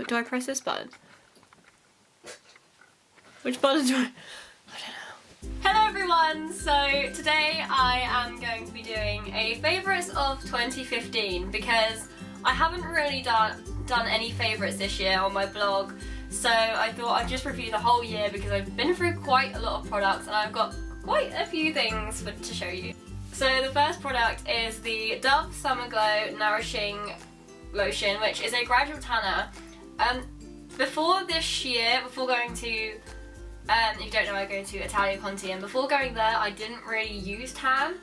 Do I press this button? Which button do I don't know. Hello everyone! So today I am going to be doing a favourites of 2015 because I haven't really done any favourites this year on my blog, so I thought I'd just review the whole year because I've been through quite a lot of products and I've got quite a few things to show you. So the first product is the Dove Summer Glow Nourishing Lotion, which is a gradual tanner. Before this year, before going to, if you don't know, I go to Italia Conti, and before going there I didn't really use tan,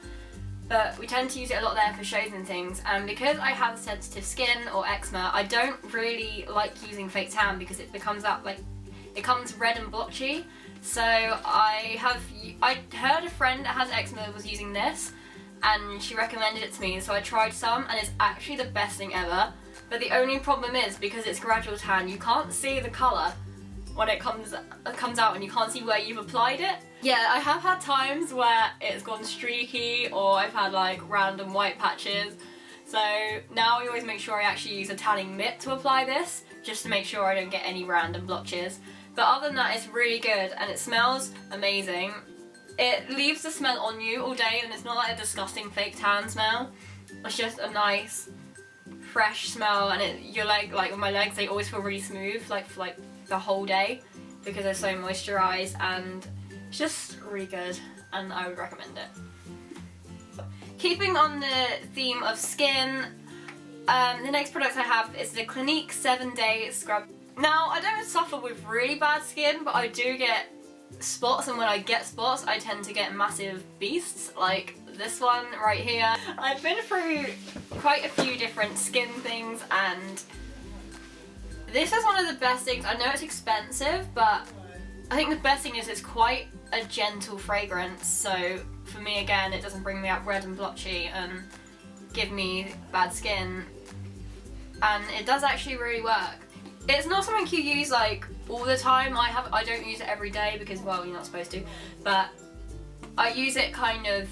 but we tend to use it a lot there for shows and things, and because I have sensitive skin or eczema, I don't really like using fake tan because it becomes it comes red and blotchy. So I heard a friend that has eczema was using this and she recommended it to me, so I tried some and it's actually the best thing ever. But the only problem is, because it's gradual tan, you can't see the colour when it comes out and you can't see where you've applied it. Yeah, I have had times where it's gone streaky or I've had like random white patches. So now I always make sure I actually use a tanning mitt to apply this, just to make sure I don't get any random blotches. But other than that, it's really good and it smells amazing. It leaves the smell on you all day and it's not like a disgusting fake tan smell. It's just a nice, fresh smell, and your leg, like my legs, they always feel really smooth for the whole day because they're so moisturised, and it's just really good and I would recommend it. Keeping on the theme of skin, the next product I have is the Clinique 7-Day Scrub. Now, I don't suffer with really bad skin, but I do get spots, and when I get spots I tend to get massive beasts like this one right here. I've been through quite a few different skin things and this is one of the best things. I know it's expensive, but I think the best thing is it's quite a gentle fragrance, so for me again it doesn't bring me up red and blotchy and give me bad skin, and it does actually really work. It's not something you use like all the time. I don't use it every day because, well, you're not supposed to, but I use it kind of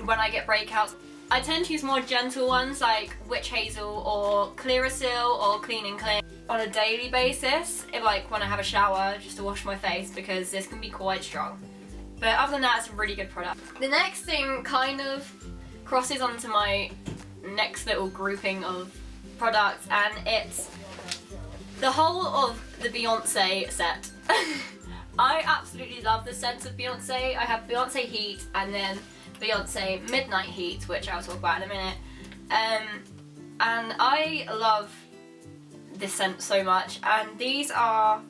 when I get breakouts. I tend to use more gentle ones like Witch Hazel or Clearasil or Clean and Clear on a daily basis, like when I have a shower, just to wash my face, because this can be quite strong. But other than that, it's a really good product. The next thing kind of crosses onto my next little grouping of products, and it's the whole of the Beyonce set. I absolutely love the scents of Beyonce. I have Beyonce Heat and then Beyonce Midnight Heat, which I'll talk about in a minute. And I love this scent so much, and these are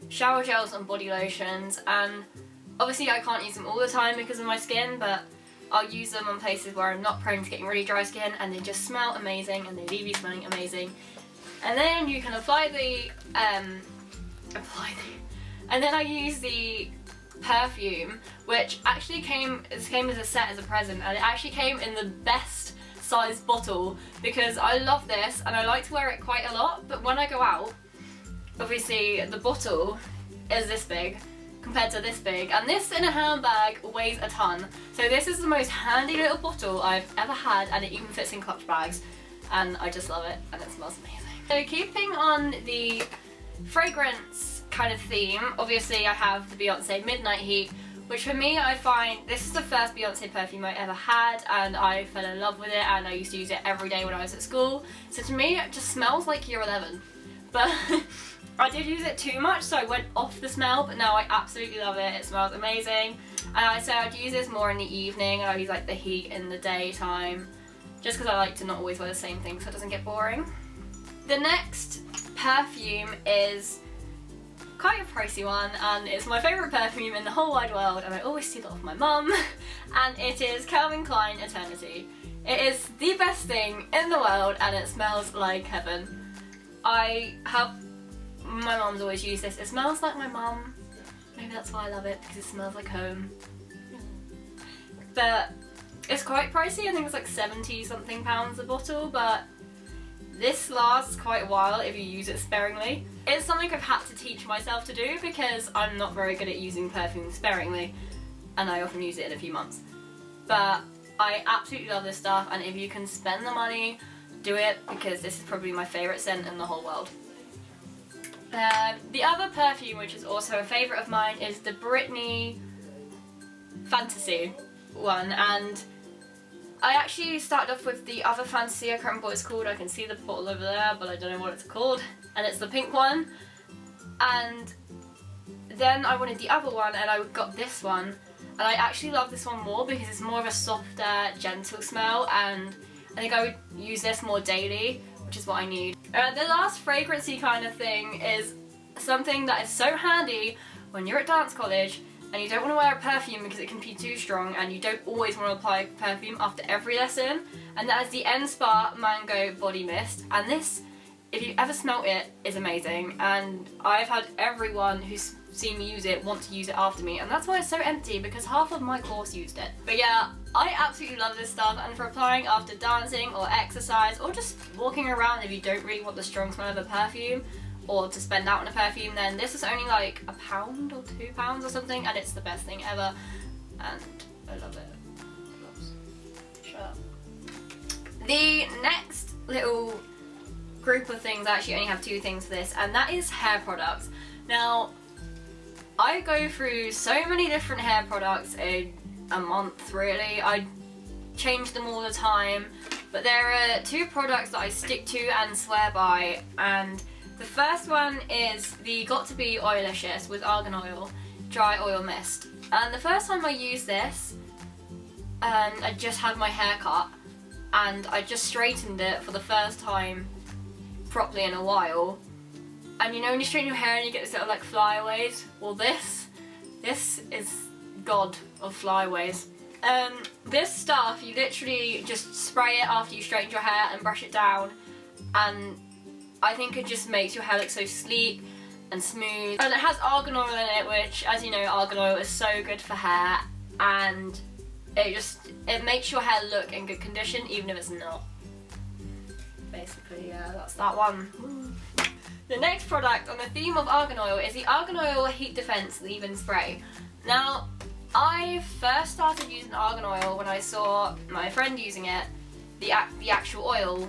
shower gels and body lotions, and obviously I can't use them all the time because of my skin, but I'll use them on places where I'm not prone to getting really dry skin, and they just smell amazing and they leave you smelling amazing. And then you can apply the and then I use the perfume, which actually came as a set as a present, and it actually came in the best size bottle because I love this and I like to wear it quite a lot, but when I go out, obviously the bottle is this big compared to this big, and this in a handbag weighs a ton. So this is the most handy little bottle I've ever had, and it even fits in clutch bags, and I just love it and it smells amazing. So keeping on the fragrance kind of theme, obviously I have the Beyonce Midnight Heat, which for me, I find this is the first Beyonce perfume I ever had, and I fell in love with it, and I used to use it every day when I was at school. So to me, it just smells like year 11. But I did use it too much, so I went off the smell, but now I absolutely love it. It smells amazing. And I said I'd use this more in the evening, and I'd use like the heat in the daytime, just because I like to not always wear the same thing so it doesn't get boring. The next perfume is quite a pricey one, and it's my favourite perfume in the whole wide world, and I always steal it off my mum, and it is Calvin Klein Eternity. It is the best thing in the world and it smells like heaven. My mum's always used this. It smells like my mum. Maybe that's why I love it, because it smells like home. But it's quite pricey. I think it's like 70 something pounds a bottle, but this lasts quite a while if you use it sparingly. It's something I've had to teach myself to do because I'm not very good at using perfume sparingly, and I often use it in a few months. But I absolutely love this stuff, and if you can spend the money, do it, because this is probably my favourite scent in the whole world. The other perfume, which is also a favourite of mine, is the Britney Fantasy one, and I actually started off with the other Fantasy. I can't remember what it's called. I can see the bottle over there, but I don't know what it's called, and it's the pink one. And then I wanted the other one, and I got this one, and I actually love this one more because it's more of a softer, gentle smell, and I think I would use this more daily, which is what I need. The last fragrancy kind of thing is something that is so handy when you're at dance college and you don't want to wear a perfume because it can be too strong, and you don't always want to apply perfume after every lesson, and that is the N-Spa Mango Body Mist. And this, if you ever smelt it, is amazing, and I've had everyone who's seen me use it want to use it after me, and that's why it's so empty, because half of my course used it. But yeah, I absolutely love this stuff, and for applying after dancing or exercise or just walking around if you don't really want the strong smell of a perfume or to spend out on a perfume, then this is only like £1 or £2 or something, and it's the best thing ever, and I love it. Shut up. The next little group of things, I actually only have 2 things for this, and that is hair products. Now, I go through so many different hair products in a month, really. I change them all the time, but there are 2 products that I stick to and swear by, and the first one is the Got To Be Oilicious with Argan Oil Dry Oil Mist. And the first time I used this, I just had my hair cut, and I just straightened it for the first time properly in a while. And you know when you straighten your hair and you get this little like flyaways? Well, this is god of flyaways. This stuff, you literally just spray it after you straighten your hair and brush it down, and I think it just makes your hair look so sleek and smooth. And it has argan oil in it, which, as you know, argan oil is so good for hair, and it makes your hair look in good condition even if it's not. Basically, yeah, that's that one. Ooh. The next product on the theme of argan oil is the Argan Oil Heat Defense Leave-In Spray. Now, I first started using argan oil when I saw my friend using it, the actual oil,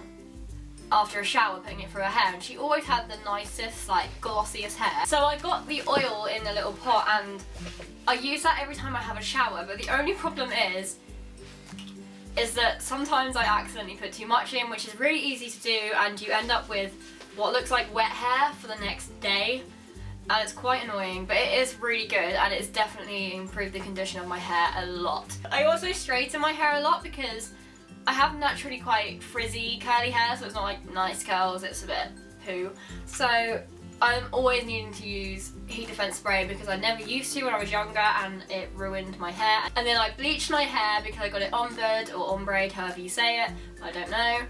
after a shower, putting it through her hair, and she always had the nicest, like, glossiest hair. So I got the oil in a little pot, and I use that every time I have a shower, but the only problem is that sometimes I accidentally put too much in, which is really easy to do, and you end up with what looks like wet hair for the next day, and it's quite annoying, but it is really good, and it's definitely improved the condition of my hair a lot. I also straighten my hair a lot because I have naturally quite frizzy, curly hair, so it's not like nice curls, it's a bit poo. So I'm always needing to use heat defense spray because I never used to when I was younger, and it ruined my hair. And then I bleached my hair because I got it ombred or ombre, however you say it, I don't know,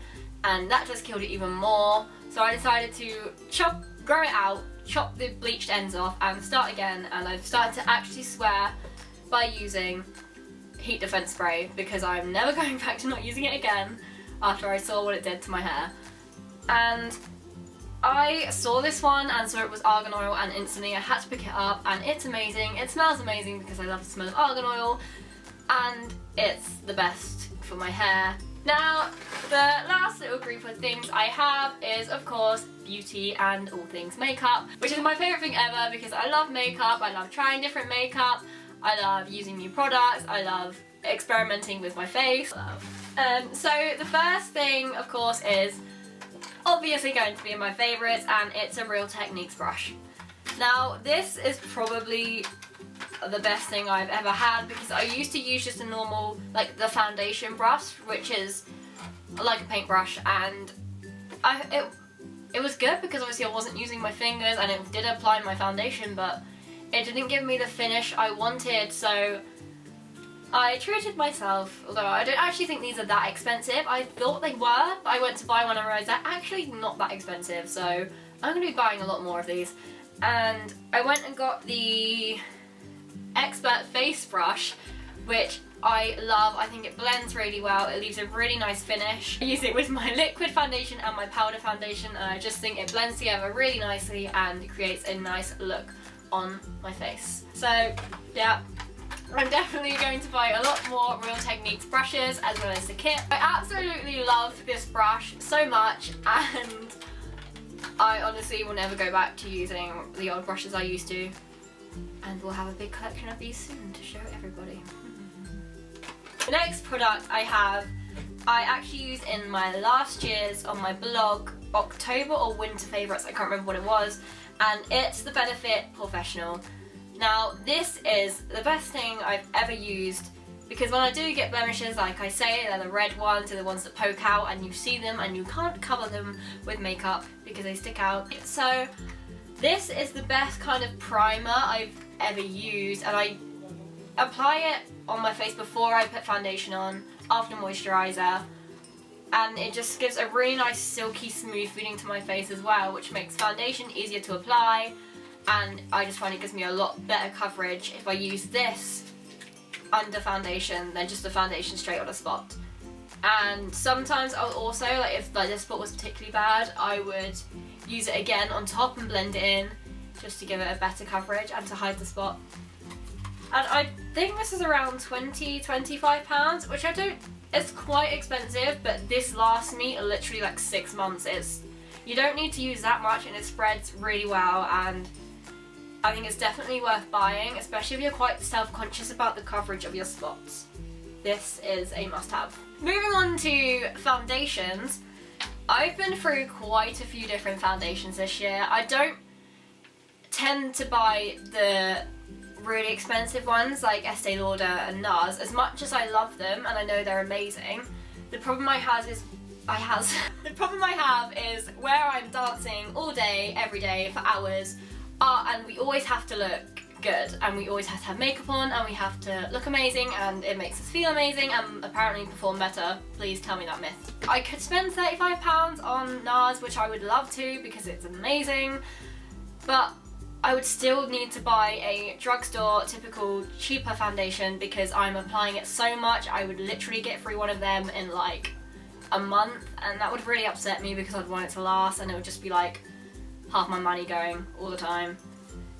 and that just killed it even more. So I decided to grow it out, chop the bleached ends off, and start again, and I've started to actually swear by using heat defense spray because I'm never going back to not using it again after I saw what it did to my hair. And I saw this one and saw it was argan oil, and instantly I had to pick it up, and it's amazing. It smells amazing because I love the smell of argan oil, and it's the best for my hair. Now, the last little group of things I have is, of course, beauty and all things makeup, which is my favourite thing ever because I love makeup, I love trying different makeup, I love using new products, I love experimenting with my face. So the first thing, of course, is obviously going to be my favourites, and it's a Real Techniques brush. Now, this is probably the best thing I've ever had because I used to use just a normal, like the foundation brush, which is like a paintbrush, and it was good because obviously I wasn't using my fingers and it did apply my foundation, but it didn't give me the finish I wanted, so I treated myself, although I don't actually think these are that expensive. I thought they were, but I went to buy one and realised they're actually not that expensive, so I'm going to be buying a lot more of these. And I went and got the Expert Face Brush, which I love. I think it blends really well, it leaves a really nice finish. I use it with my liquid foundation and my powder foundation, and I just think it blends together really nicely and creates a nice look on my face. So yeah, I'm definitely going to buy a lot more Real Techniques brushes as well as the kit. I absolutely love this brush so much, and I honestly will never go back to using the old brushes I used to, and we'll have a big collection of these soon to show everybody. The next product I actually used in my last year's on my blog, October or winter favourites, I can't remember what it was, and it's the Benefit Professional. Now this is the best thing I've ever used, because when I do get blemishes, like I say, they're the red ones, they're the ones that poke out and you see them and you can't cover them with makeup because they stick out. So this is the best kind of primer I've ever used, and I apply it on my face before I put foundation on, after moisturiser, and it just gives a really nice silky smooth feeling to my face as well, which makes foundation easier to apply, and I just find it gives me a lot better coverage if I use this under foundation than just the foundation straight on a spot. And sometimes I'll also, like if like this spot was particularly bad, I would use it again on top and blend it in just to give it a better coverage and to hide the spot. And I think this is around £20–25, which it's quite expensive, but this lasts me literally like 6 months. You don't need to use that much and it spreads really well, and I think it's definitely worth buying, especially if you're quite self-conscious about the coverage of your spots. This is a must-have. Moving on to foundations, I've been through quite a few different foundations this year. I don't tend to buy the really expensive ones like Estee Lauder and NARS, as much as I love them and I know they're amazing. The problem I have is where I'm dancing all day, every day for hours, and we always have to look good, and we always have to have makeup on, and we have to look amazing, and it makes us feel amazing and apparently perform better. Please tell me that myth. I could spend £35 on NARS, which I would love to because it's amazing, but I would still need to buy a drugstore typical cheaper foundation because I'm applying it so much. I would literally get through one of them in like a month, and that would really upset me because I'd want it to last, and it would just be like half my money going all the time.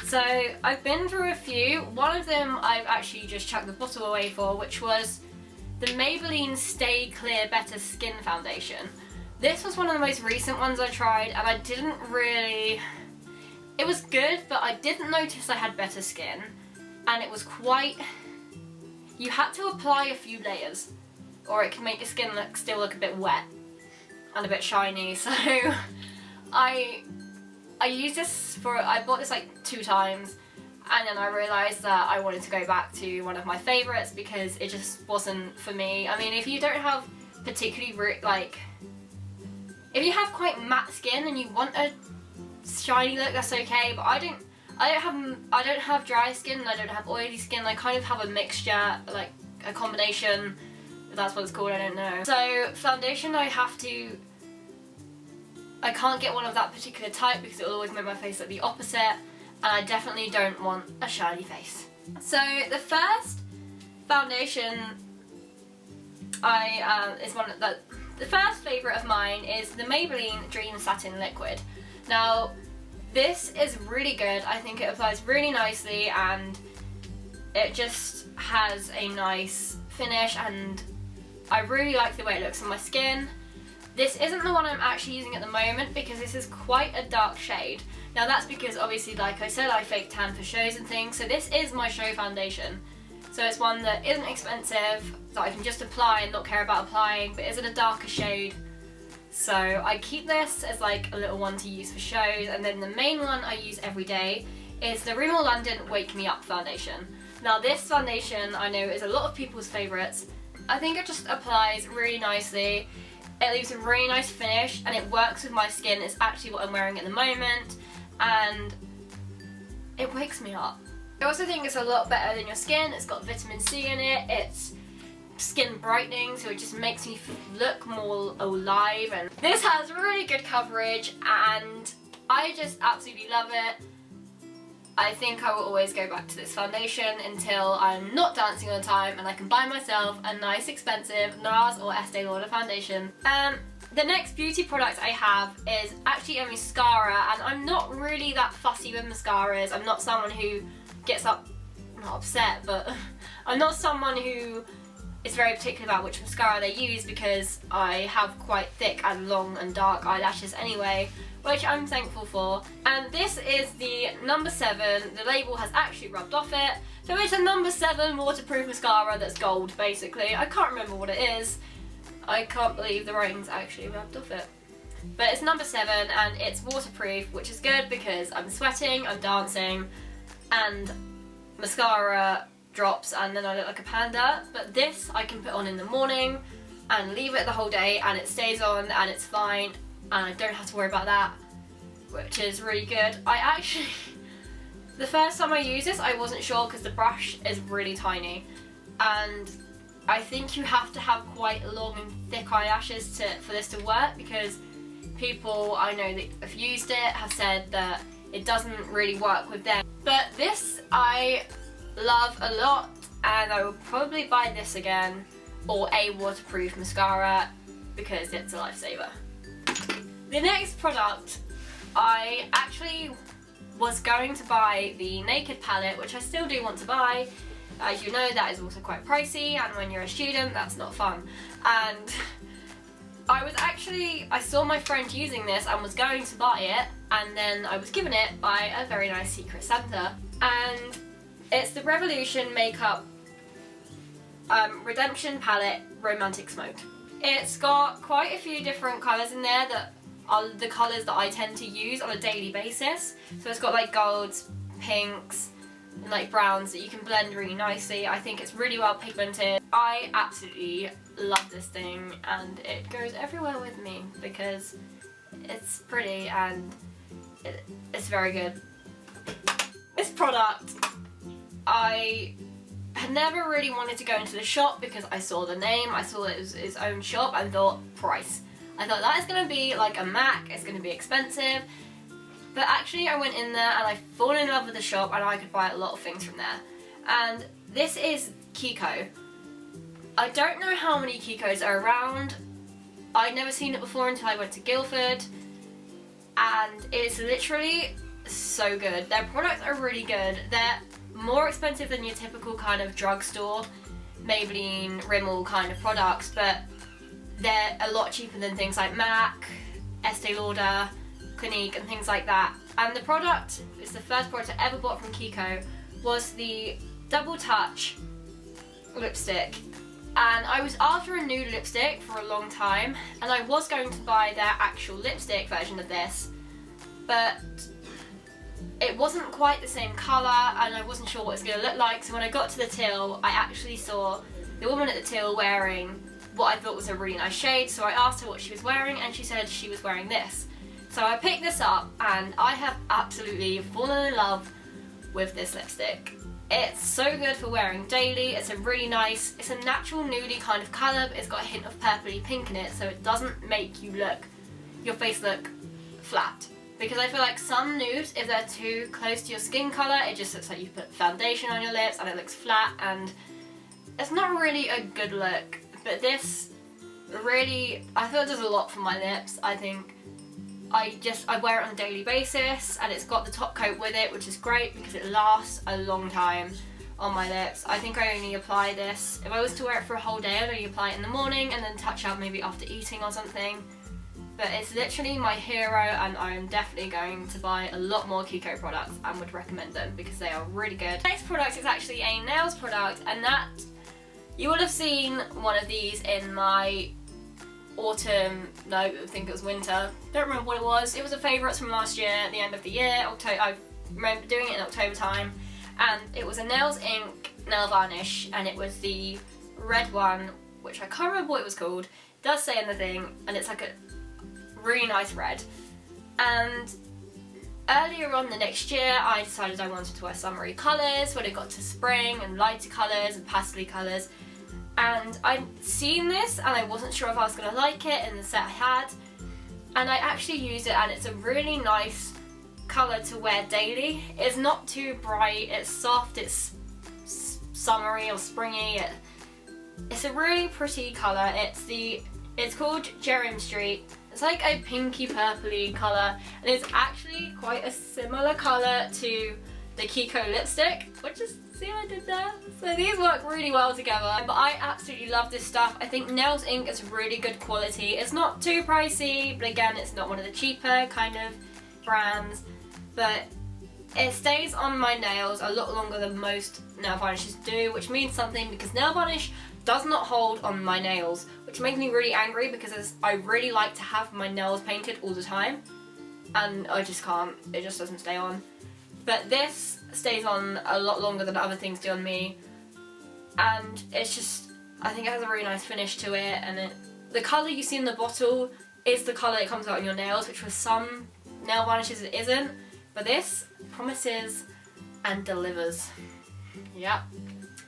So I've been through a few. One of them I've actually just chucked the bottle away for, which was the Maybelline Stay Clear Better Skin Foundation. This was one of the most recent ones I tried, and I didn't really... It was good, but I didn't notice I had better skin, and it was quite... You had to apply a few layers, or it can make your skin still look a bit wet and a bit shiny. So I used this I bought this like 2 times, and then I realised that I wanted to go back to one of my favourites because it just wasn't for me. I mean, if you don't have particularly if you have quite matte skin and you want a shiny look, that's okay, but I don't have dry skin and I don't have oily skin. I kind of have a mixture, like a combination, if that's what it's called, I don't know. So foundation, I can't get one of that particular type because it will always make my face look the opposite, and I definitely don't want a shiny face. So the first foundation the first favourite of mine is the Maybelline Dream Satin Liquid. Now, this is really good. I think it applies really nicely, and it just has a nice finish, and I really like the way it looks on my skin. This isn't the one I'm actually using at the moment because this is quite a dark shade. Now that's because obviously, like I said, I fake tan for shows and things, so this is my show foundation. So it's one that isn't expensive, that I can just apply and not care about applying, but is in a darker shade. So I keep this as like a little one to use for shows, and then the main one I use every day is the Rimmel London Wake Me Up foundation. Now this foundation I know is a lot of people's favourites. I think it just applies really nicely. It leaves a really nice finish and it works with my skin. It's actually what I'm wearing at the moment, and it wakes me up. I also think it's a lot better than your skin. It's got vitamin C in it. It's skin brightening, so it just makes me look more alive, and this has really good coverage and I just absolutely love it. I think I will always go back to this foundation until I'm not dancing all the time and I can buy myself a nice expensive NARS or Estee Lauder foundation. The next beauty product I have is actually a mascara, and I'm not really that fussy with mascaras. I'm not someone who gets not upset, but I'm not someone who is very particular about which mascara they use because I have quite thick and long and dark eyelashes anyway. which I'm thankful for. And this is the number 7. The label has actually rubbed off it. So it's a number 7 waterproof mascara that's gold, basically. I can't remember what it is. I can't believe the writing's actually rubbed off it. But it's number 7 and it's waterproof, which is good because I'm sweating, I'm dancing, and mascara drops and then I look like a panda. But this I can put on in the morning and leave it the whole day and it stays on and it's fine and I don't have to worry about that, which is really good. I actually, the first time I used this I wasn't sure because the brush is really tiny and I think you have to have quite long and thick eyelashes for this to work, because people I know that have used it have said that it doesn't really work with them. But this I love a lot and I will probably buy this again, or a waterproof mascara, because it's a lifesaver. The next product, I actually was going to buy the Naked palette, which I still do want to buy. As you know, that is also quite pricey, and when you're a student that's not fun. And I saw my friend using this and was going to buy it, and then I was given it by a very nice Secret Santa. And it's the Revolution Makeup Redemption Palette Romantic Smoke. It's got quite a few different colours in there that are the colours that I tend to use on a daily basis. So it's got like golds, pinks, and like browns that you can blend really nicely. I think it's really well pigmented. I absolutely love this thing and it goes everywhere with me because it's pretty and it's very good. This product, I had never really wanted to go into the shop because I saw the name, I saw it was its own shop and thought price. I thought that is going to be like a MAC, it's going to be expensive. But actually I went in there and I've fallen in love with the shop and I could buy a lot of things from there. And this is Kiko. I don't know how many Kikos are around. I'd never seen it before until I went to Guildford. And it's literally so good. Their products are really good. They're more expensive than your typical kind of drugstore, Maybelline, Rimmel kind of products, but they're a lot cheaper than things like MAC, Estee Lauder, Clinique and things like that. And the product, it's the first product I ever bought from Kiko, was the Double Touch lipstick. And I was after a nude lipstick for a long time and I was going to buy their actual lipstick version of this, but it wasn't quite the same colour and I wasn't sure what it was going to look like. So when I got to the till, I actually saw the woman at the till wearing what I thought was a really nice shade, so I asked her what she was wearing and she said she was wearing this. So I picked this up and I have absolutely fallen in love with this lipstick. It's so good for wearing daily. It's a really nice, it's a natural nudie kind of colour, but it's got a hint of purpley pink in it, so it doesn't make your face look flat. Because I feel like some nudes, if they're too close to your skin colour, it just looks like you put foundation on your lips and it looks flat and it's not really a good look. But this really, I feel it does a lot for my lips. I think I wear it on a daily basis and it's got the top coat with it, which is great because it lasts a long time on my lips. I think I only apply this, if I was to wear it for a whole day, I'd only apply it in the morning and then touch up maybe after eating or something. But it's literally my hero and I am definitely going to buy a lot more Kiko products and would recommend them because they are really good. Next product is actually a nails product, and that, you will have seen one of these in my autumn, no, I think it was winter, don't remember what it was. It was a favourite from last year, at the end of the year, October. I remember doing it in October time, and it was a Nails Ink nail varnish, and it was the red one, which I can't remember what it was called. It does say in the thing, and it's like a really nice red. And earlier on the next year, I decided I wanted to wear summery colours when it got to spring, and lighter colours and pastel colours. And I'd seen this and I wasn't sure if I was going to like it in the set I had, and I actually used it and it's a really nice colour to wear daily. It's not too bright, it's soft, it's summery or springy. It's a really pretty colour. It's called Jerem Street. It's like a pinky purpley colour and it's actually quite a similar colour to the Kiko lipstick, which is, see what I did there? So these work really well together, but I absolutely love this stuff. I think Nails Ink is really good quality. It's not too pricey, but again, it's not one of the cheaper kind of brands, but it stays on my nails a lot longer than most nail varnishes do, which means something because nail varnish does not hold on my nails, which makes me really angry because I really like to have my nails painted all the time, and I just can't, it just doesn't stay on. But this stays on a lot longer than other things do on me, and it's just, I think it has a really nice finish to it, and the colour you see in the bottle is the colour that comes out on your nails, which for some nail varnishes it isn't, but this promises and delivers. Yep,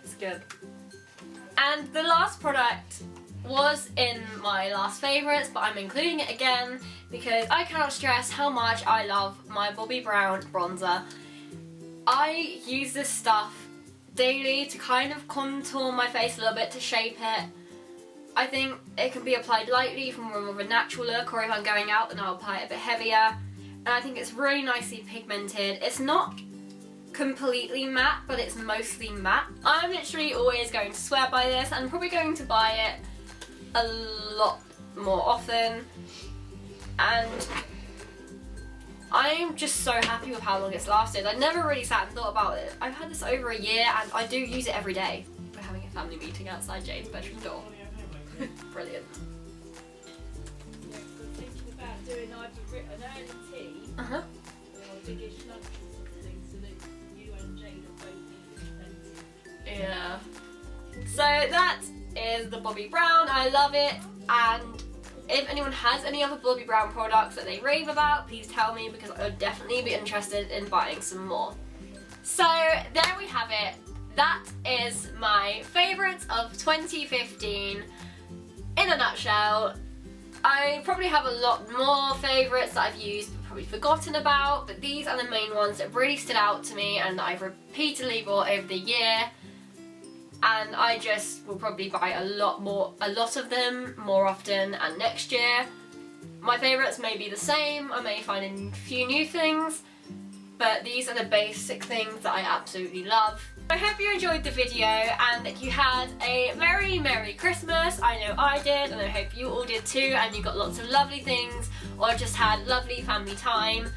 it's good. And the last product was in my last favourites, but I'm including it again because I cannot stress how much I love my Bobbi Brown bronzer. I use this stuff daily to kind of contour my face a little bit, to shape it. I think it can be applied lightly for more of a natural look, or if I'm going out then I'll apply it a bit heavier. And I think it's really nicely pigmented. It's not completely matte, but it's mostly matte. I'm literally always going to swear by this, and I'm probably going to buy it a lot more often, and I'm just so happy with how long it's lasted. I never really sat and thought about it. I've had this over a year and I do use it every day. We're having a family meeting outside Jane's bedroom door. Brilliant. Yeah, I'm thinking about doing either an early tea or a biggish lunch or something, so that you and Jane are both eating plenty. Yeah. So that is the Bobbi Brown. I love it, and if anyone has any other Bobbi Brown products that they rave about, please tell me, because I would definitely be interested in buying some more. So there we have it. That is my favourites of 2015 in a nutshell. I probably have a lot more favourites that I've used but probably forgotten about, but these are the main ones that really stood out to me and that I've repeatedly bought over the year. And I just will probably buy a lot of them more often, and next year. My favourites may be the same, I may find a few new things, but these are the basic things that I absolutely love. I hope you enjoyed the video and that you had a very Merry Christmas. I know I did, and I hope you all did too, and you got lots of lovely things, or just had lovely family time,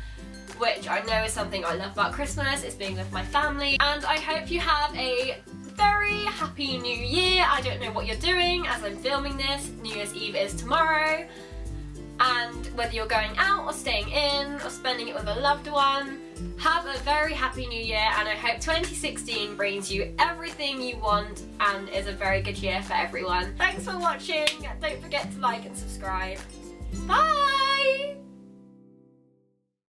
which I know is something I love about Christmas, is being with my family. And I hope you have a very happy New Year. I don't know what you're doing as I'm filming this. New Year's Eve is tomorrow, and whether you're going out or staying in or spending it with a loved one, have a very happy New Year, and I hope 2016 brings you everything you want and is a very good year for everyone. Thanks for watching. Don't forget to like and subscribe. Bye!